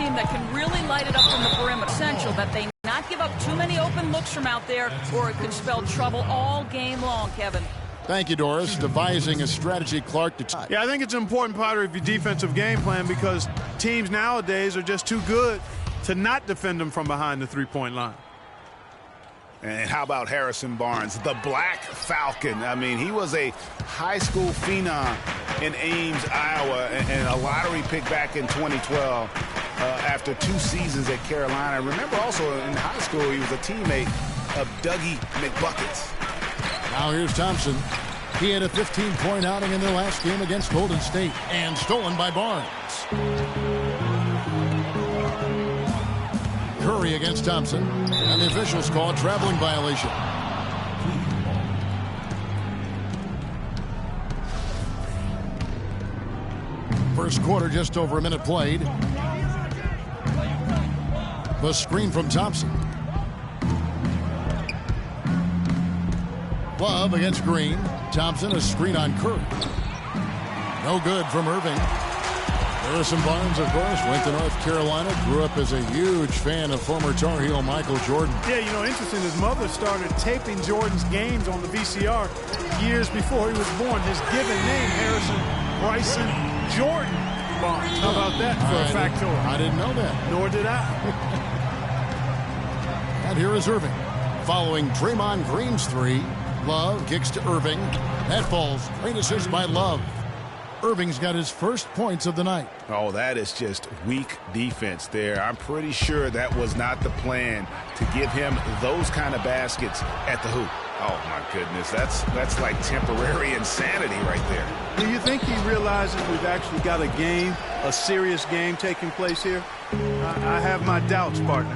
team that can really light it up from the perimeter. Essential that they not give up too many open looks from out there, or it could spell trouble all game long, Kevin. Thank you, Doris. Devising a strategy, Clark, to tie. Yeah, I think it's an important part of your defensive game plan because teams nowadays are just too good to not defend them from behind the three-point line. And how about Harrison Barnes, the Black Falcon? I mean, he was a high school phenom in Ames, Iowa, and a lottery pick back in 2012 after 2 seasons at Carolina. I remember also in high school he was a teammate of Dougie McBuckets. Now here's Thompson. He had a 15-point outing in their last game against Golden State, and stolen by Barnes. Curry against Thompson, and the officials call a traveling violation. First quarter, just over a minute played. The screen from Thompson. Love against Green. Thompson, a screen on Curry. No good from Irving. Harrison Barnes, of course, went to North Carolina, grew up as a huge fan of former Tar Heel Michael Jordan. Yeah, you know, interesting, his mother started taping Jordan's games on the VCR years before he was born. His given name, Harrison Bryson Jordan Barnes. How about that for a factoid? I didn't know that. Nor did I. And here is Irving. Following Draymond Green's 3, Love kicks to Irving. That falls. Great assist by Love. Irving's got his first points of the night. Oh, that is just weak defense there. I'm pretty sure that was not the plan to give him those kind of baskets at the hoop. Oh, my goodness. That's like temporary insanity right there. Do you think he realizes we've actually got a game, a serious game taking place here? I have my doubts, partner.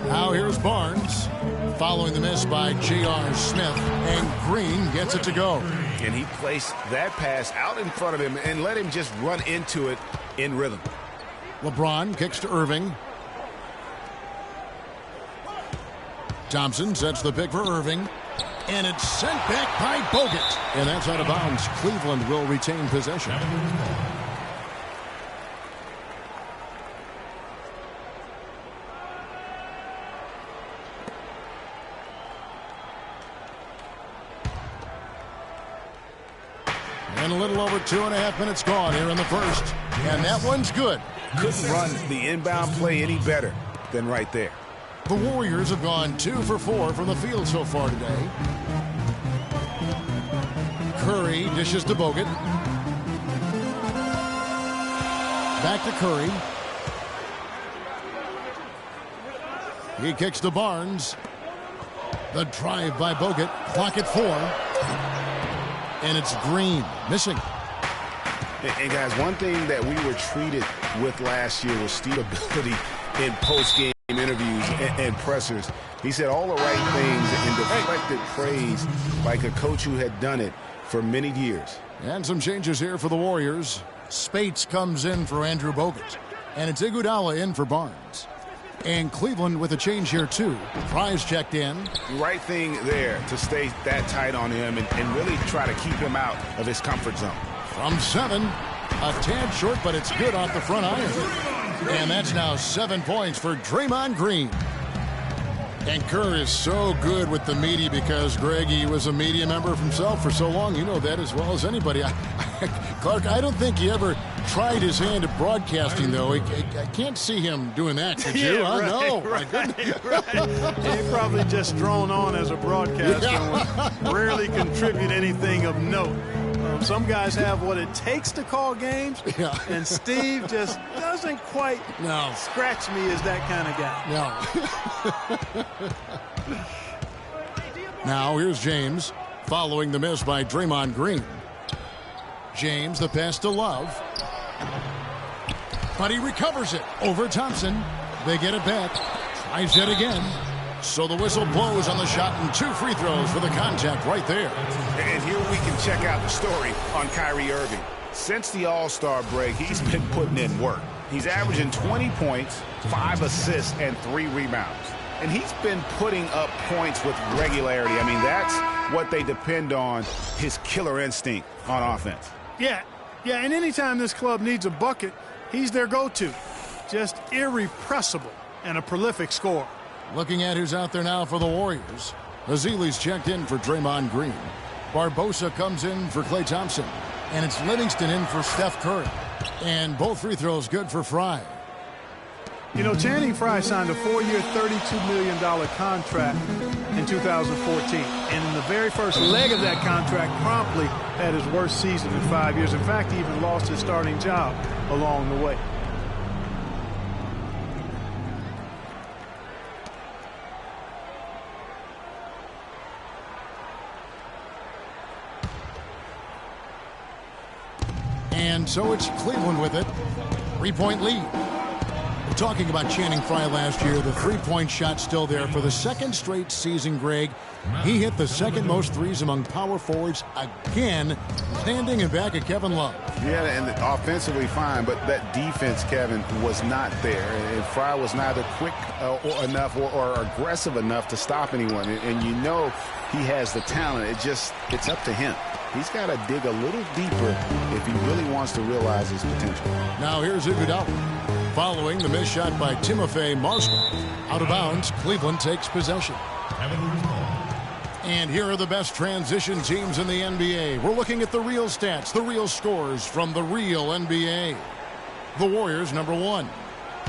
Now here's Barnes. Following the miss by J.R. Smith, and Green gets it to go. And he placed that pass out in front of him and let him just run into it in rhythm. LeBron kicks to Irving. Thompson sets the pick for Irving. And it's sent back by Bogut. And that's out of bounds. Cleveland will retain possession. And a little over 2.5 minutes gone here in the first. And that one's good. Couldn't run the inbound play any better than right there. The Warriors have gone 2 for 4 from the field so far today. Curry dishes to Bogut. Back to Curry. He kicks to Barnes. The drive by Bogut. Clock at 4. And it's Green missing. And guys, one thing that we were treated with last year was Steve's ability in post-game interviews and pressers. He said all the right things and deflected praise like a coach who had done it for many years. And some changes here for the Warriors. Spates comes in for Andrew Bogut. And it's Iguodala in for Barnes. And Cleveland with a change here, too. Price checked in. Right thing there to stay that tight on him and really try to keep him out of his comfort zone. From 7, a tad short, but it's good off the front iron. And that's now 7 points for Draymond Green. And Kerr is so good with the media because, Greg, he was a media member himself for so long. You know that as well as anybody. Clark, I don't think he ever tried his hand at broadcasting, though. I can't see him doing that, could you? Yeah, No. Right. He probably just thrown on as a broadcaster and rarely contribute anything of note. Some guys have what it takes to call games, and Steve just doesn't quite scratch me as that kind of guy. No. Now here's James following the miss by Draymond Green. James, the pass to Love. But he recovers it over Thompson. They get it back. Tries it again. So the whistle blows on the shot and 2 free throws for the contact right there. And here we can check out the story on Kyrie Irving. Since the All-Star break, he's been putting in work. He's averaging 20 points, 5 assists, and 3 rebounds. And he's been putting up points with regularity. I mean, that's what they depend on, his killer instinct on offense. Yeah, and anytime this club needs a bucket, he's their go-to. just irrepressible and a prolific scorer. Looking at who's out there now for the Warriors. Ezeli's checked in for Draymond Green. Barbosa comes in for Klay Thompson. And it's Livingston in for Steph Curry. And both free throws good for Fry. You know, Channing Frye signed a 4-year, $32 million contract in 2014. And in the very first leg of that contract, promptly had his worst season in 5 years. In fact, he even lost his starting job along the way. And so it's Cleveland with it. 3-point lead. We're talking about Channing Frye last year. The three-point shot still there for the second straight season, Greg. He hit the second most threes among power forwards again, standing in back of Kevin Love. Yeah, and offensively fine, but that defense, Kevin, was not there. And Frye was neither quick enough or aggressive enough to stop anyone. And you know he has the talent. It's up to him. He's got to dig a little deeper if he really wants to realize his potential. Now here's Iguodala. Following the missed shot by Timofey Mozgov. Out of bounds, Cleveland takes possession. And here are the best transition teams in the NBA. We're looking at the real stats, the real scores from the real NBA. The Warriors, number 1.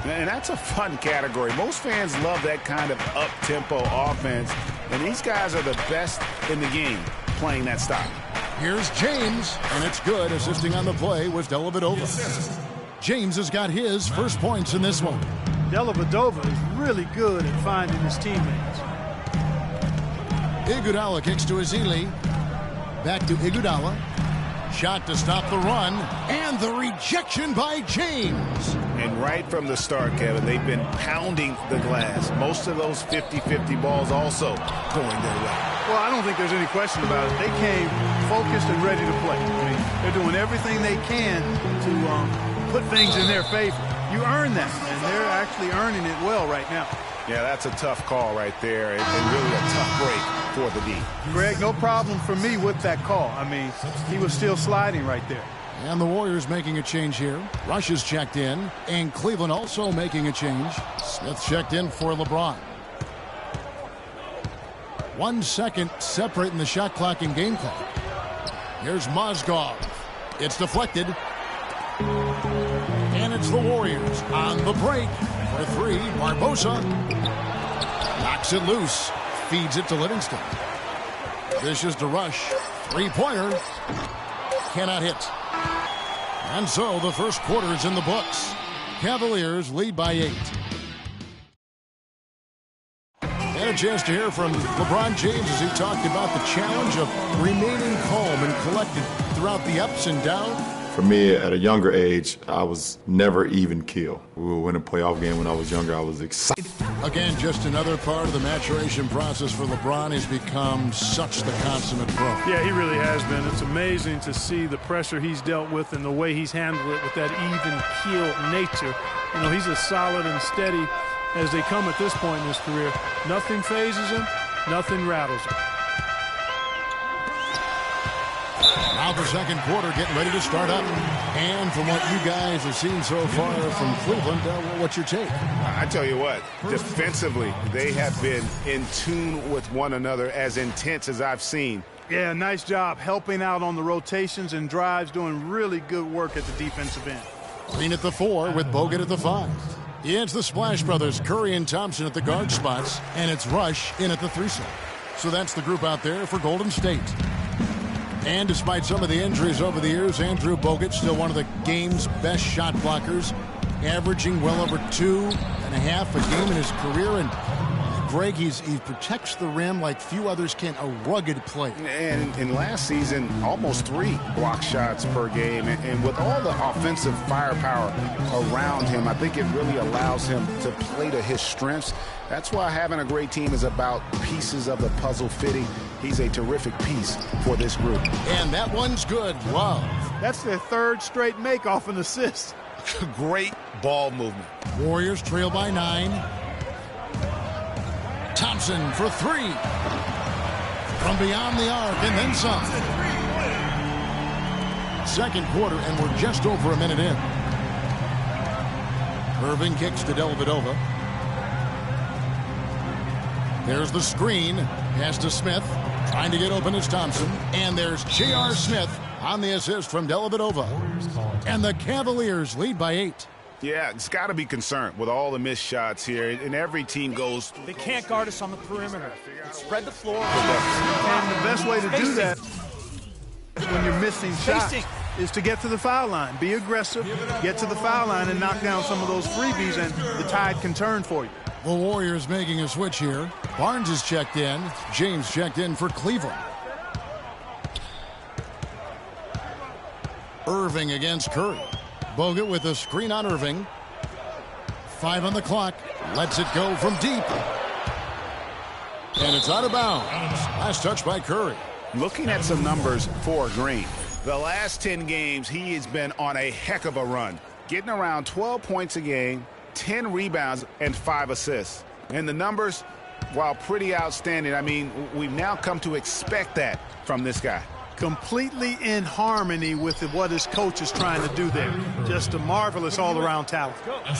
And that's a fun category. Most fans love that kind of up-tempo offense. And these guys are the best in the game playing that style. Here's James, and it's good. Assisting on the play was Dellavedova. James has got his first points in this one. Dellavedova is really good at finding his teammates. Iguodala kicks to Ezeli. Back to Iguodala. Shot to stop the run, and the rejection by James. And right from the start, Kevin, they've been pounding the glass. Most of those 50-50 balls also going their way. Well, I don't think there's any question about it. They came focused and ready to play. I mean, they're doing everything they can to put things in their favor. You earn that, and they're actually earning it well right now. Yeah, that's a tough call right there, and really a tough break for the D. Greg, no problem for me with that call. I mean, he was still sliding right there. And the Warriors making a change here. Rush is checked in, and Cleveland also making a change. Smith checked in for LeBron. 1 second separating the shot clock and game clock. Here's Mozgov. It's deflected. And it's the Warriors on the break. For 3, Barbosa knocks it loose, feeds it to Livingston. This is to Rush. 3-pointer. Cannot hit. And so the first quarter is in the books. Cavaliers lead by 8. And a chance to hear from LeBron James as he talked about the challenge of remaining calm and collected throughout the ups and downs. For me, at a younger age, I was never even killed. We would win a playoff game when I was younger. I was excited. Again, just another part of the maturation process for LeBron. He's become such the consummate pro. Yeah, he really has been. It's amazing to see the pressure he's dealt with and the way he's handled it with that even-keeled nature. You know, he's as solid and steady as they come at this point in his career. Nothing phases him. Nothing rattles him. Now the second quarter getting ready to start up. And from what you guys have seen so far from Cleveland, what's your take? I tell you what, defensively, they have been in tune with one another, as intense as I've seen. Yeah, nice job helping out on the rotations and drives, doing really good work at the defensive end. Green at the 4 with Bogut at the 5. It's the Splash Brothers, Curry and Thompson at the guard spots, and it's Rush in at the 3 slot. So that's the group out there for Golden State. And despite some of the injuries over the years, Andrew Bogut still one of the game's best shot blockers, averaging well over 2.5 a game in his career. And Greg, he protects the rim like few others can. A rugged player. And in last season, almost 3 block shots per game. And with all the offensive firepower around him, I think it really allows him to play to his strengths. That's why having a great team is about pieces of the puzzle fitting. He's a terrific piece for this group. And that one's good. Love. That's their 3rd straight make off an assist. Great ball movement. Warriors trail by 9. Thompson for 3. From beyond the arc and then some. Second quarter, and we're just over a minute in. Irving kicks to Dellavedova. There's the screen. Pass to Smith. Trying to get open is Thompson. And there's J.R. Smith on the assist from Dellavedova. And the Cavaliers lead by 8. Yeah, it's got to be concerned with all the missed shots here. And every team goes. They can't guard us on the perimeter. Spread the floor. And the best way to do that when you're missing shots is to get to the foul line. Be aggressive, get to the foul line, and knock down some of those freebies, and the tide can turn for you. The Warriors making a switch here. Barnes is checked in. James checked in for Cleveland. Irving against Curry. Bogut with a screen on Irving. 5 on the clock. Lets it go from deep. And it's out of bounds. Last touch by Curry. Looking at some numbers for Green. The last 10 games, he has been on a heck of a run. Getting around 12 points a game, 10 rebounds, and 5 assists. And the numbers, while pretty outstanding, I mean, we've now come to expect that from this guy. Completely in harmony with what his coach is trying to do there. Just a marvelous all-around talent.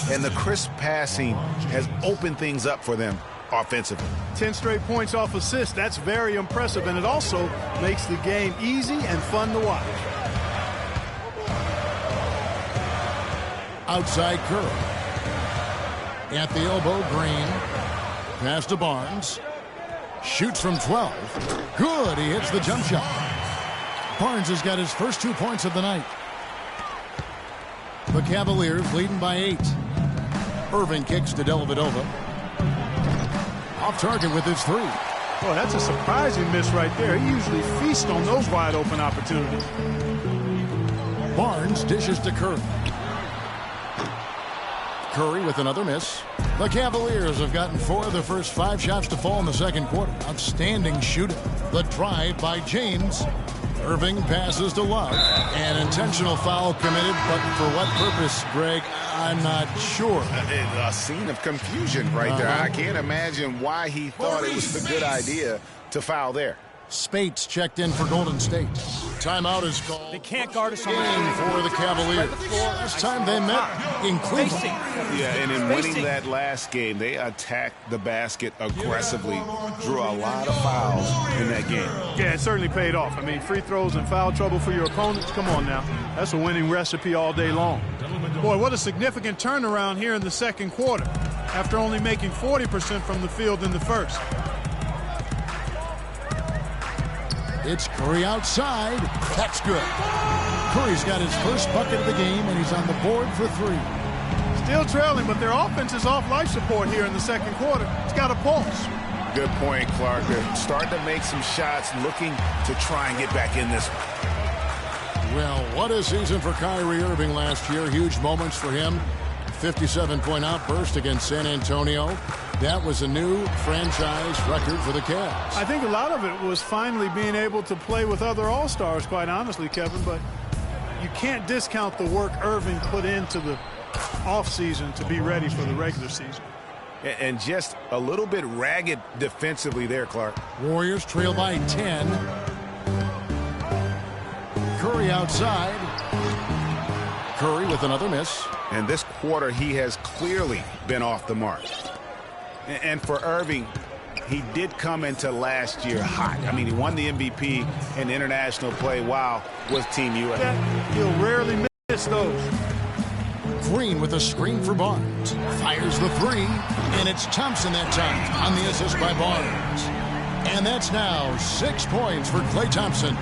And the crisp passing has opened things up for them offensively. 10 straight points off assists. That's very impressive, and it also makes the game easy and fun to watch. Outside Curry. At the elbow, Green. Pass to Barnes. Shoots from 12. Good. He hits the jump shot. Barnes has got his first 2 points of the night. The Cavaliers leading by 8. Irving kicks to Dellavedova. Off target with his 3. Boy, that's a surprising miss right there. He usually feasts on those wide open opportunities. Barnes dishes to Curry. Curry with another miss. The Cavaliers have gotten 4 of the first 5 shots to fall in the second quarter. Outstanding shooting. The drive by James. Irving passes to Love. An intentional foul committed, but for what purpose, Greg? I'm not sure. A scene of confusion right there. I can't imagine why he thought it was a good idea to foul there. Spates checked in for Golden State. Timeout is called. They can't guard us on the Game for the Cavaliers. Last time they met in Cleveland. Yeah, and in winning that last game, they attacked the basket aggressively, drew a lot of fouls in that game. Yeah, it certainly paid off. I mean, free throws and foul trouble for your opponents. Come on now. That's a winning recipe all day long. Boy, what a significant turnaround here in the second quarter after only making 40% from the field in the first. It's Curry outside. That's good. Curry's got his first bucket of the game, and he's on the board for 3. Still trailing, but their offense is off life support here in the second quarter. It's got a pulse. Good point, Clark. They're starting to make some shots, looking to try and get back in this one. Well, what a season for Kyrie Irving last year. Huge moments for him. 57-point outburst against San Antonio. That was a new franchise record for the Cavs. I think a lot of it was finally being able to play with other All-Stars, quite honestly, Kevin, but you can't discount the work Irving put into the offseason to be ready for the regular season. And just a little bit ragged defensively there, Clark. Warriors trail by 10. Curry outside. Curry with another miss. And this quarter, he has clearly been off the mark. And for Irving, he did come into last year hot. I mean, he won the MVP in international play while with Team USA. He'll rarely miss those. Green with a screen for Barnes. Fires the 3, and it's Thompson that time on the assist by Barnes. And that's now 6 points for Klay Thompson.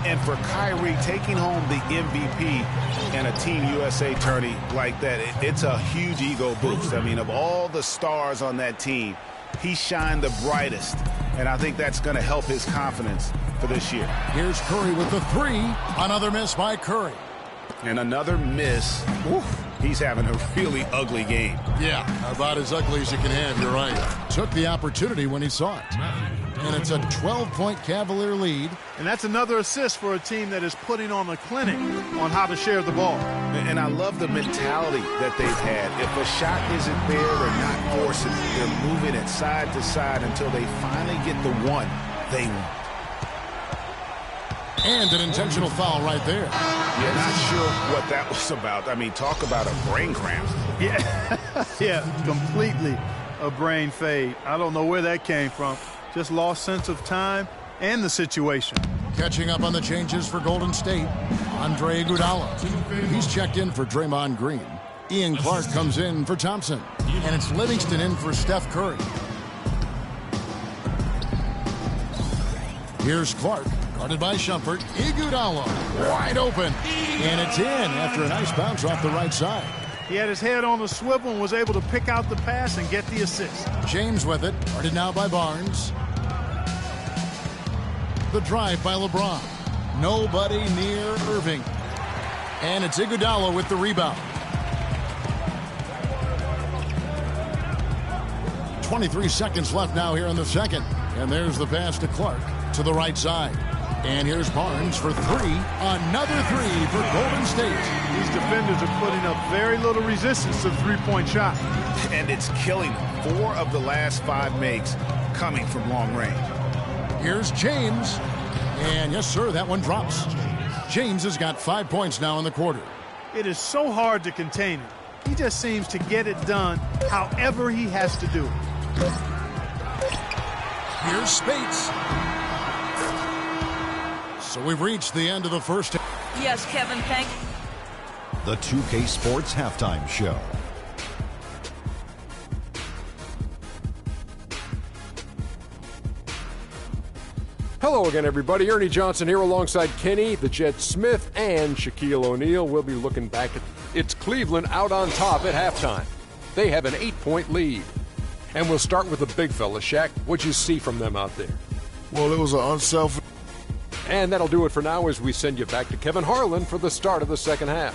And for Kyrie, taking home the MVP in a Team USA tourney like that, it's a huge ego boost. I mean, of all the stars on that team, he shined the brightest. And I think that's going to help his confidence for this year. Here's Curry with the 3. Another miss by Curry. And another miss. Oof, he's having a really ugly game. Yeah, about as ugly as you can have, you're right. Took the opportunity when he saw it. And it's a 12-point Cavalier lead. And that's another assist for a team that is putting on a clinic on how to share the ball. And I love the mentality that they've had. If a shot isn't there, they're not forcing it. They're moving it side to side until they finally get the one they want. And an intentional foul right there. Yeah, not sure what that was about. I mean, talk about a brain cramp. Yeah, completely a brain fade. I don't know where that came from. Just lost sense of time and the situation. Catching up on the changes for Golden State, Andre Iguodala. He's checked in for Draymond Green. Ian Clark comes in for Thompson. And it's Livingston in for Steph Curry. Here's Clark, guarded by Shumpert. Iguodala, wide open. And it's in after a nice bounce off the right side. He had his head on the swivel and was able to pick out the pass and get the assist. James with it, guarded now by Barnes. The drive by LeBron. Nobody near Irving. And it's Iguodala with the rebound. 23 seconds left now here in the second. And there's the pass to Clark to the right side. And here's Barnes for three. Another three for Golden State. These defenders are putting up very little resistance to the three-point shot. And it's killing them. 4 of the last 5 makes coming from long range. Here's James. And yes, sir, that one drops. James has got 5 points now in the quarter. It is so hard to contain him. He just seems to get it done however he has to do it. Here's Spates. So we've reached the end of the first. Yes, Kevin, thank you. The 2K Sports Halftime Show. Hello again, everybody. Ernie Johnson here alongside Kenny, the Jet Smith, and Shaquille O'Neal. We'll be looking back at it's Cleveland out on top at halftime. They have an 8-point lead. And we'll start with the big fella, Shaq. What'd you see from them out there? Well, it was an unselfish. And that'll do it for now as we send you back to Kevin Harlan for the start of the second half.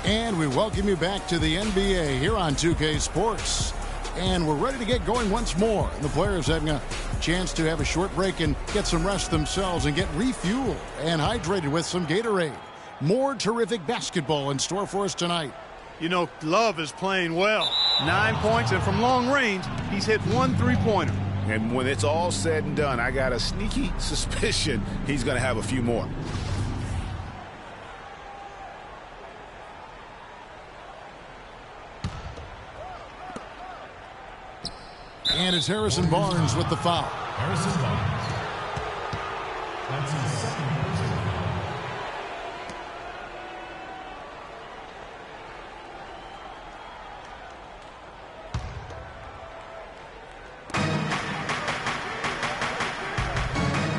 And we welcome you back to the NBA here on 2K Sports. And we're ready to get going once more. The players having a chance to have a short break and get some rest themselves and get refueled and hydrated with some Gatorade. More terrific basketball in store for us tonight. You know, Love is playing well. 9 points, and from long range, he's hit 1 3-pointer. And when it's all said and done, I got a sneaky suspicion he's going to have a few more. And it's Harrison Barnes with the foul. Harrison Barnes. That's his second personal foul.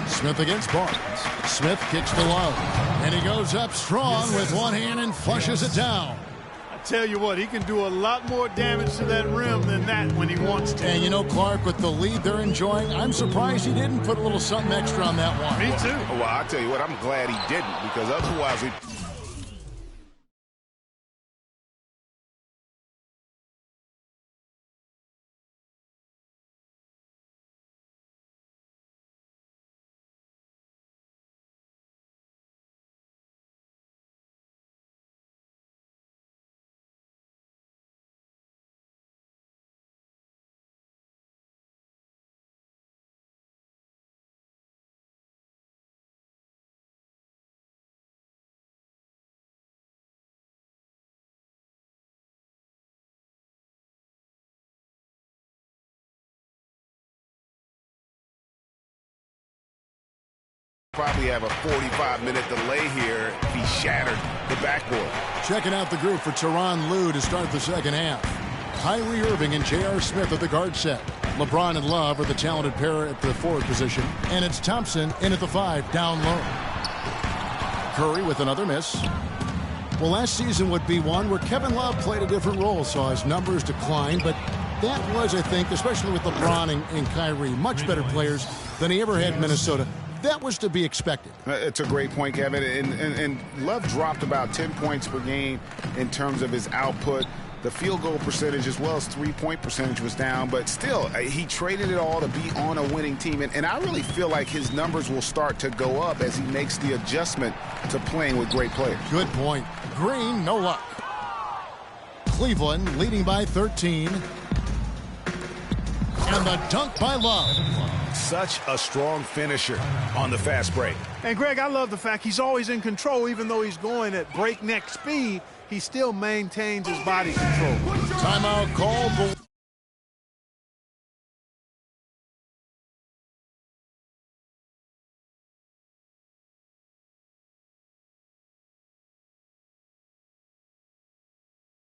Smith against Barnes. Smith kicks to Love. And he goes up strong with one hand and flushes it down. Tell you what, he can do a lot more damage to that rim than that when he wants to. And you know, Clark, with the lead they're enjoying, I'm surprised he didn't put a little something extra on that one. Me too. Well, I'll tell you what, I'm glad he didn't, because otherwise we... Probably have a 45-minute delay here if he shattered the backboard. Checking out the group for Tyronn Lue to start the second half. Kyrie Irving and J.R. Smith at the guard set. LeBron and Love are the talented pair at the forward position. And it's Thompson in at the 5, down low. Curry with another miss. Well, last season would be one where Kevin Love played a different role, saw his numbers decline, but that was, I think, especially with LeBron and Kyrie, much better players than he ever had in Minnesota. That was to be expected. It's a great point, Kevin. And Love dropped about 10 points per game in terms of his output. The field goal percentage as well as three-point percentage was down, but still, he traded it all to be on a winning team. And I really feel like his numbers will start to go up as he makes the adjustment to playing with great players. Good point. Green, no luck. Cleveland leading by 13. And the dunk by Love. Such a strong finisher on the fast break. And, Greg, I love the fact he's always in control. Even though he's going at breakneck speed, he still maintains his body control. Timeout called.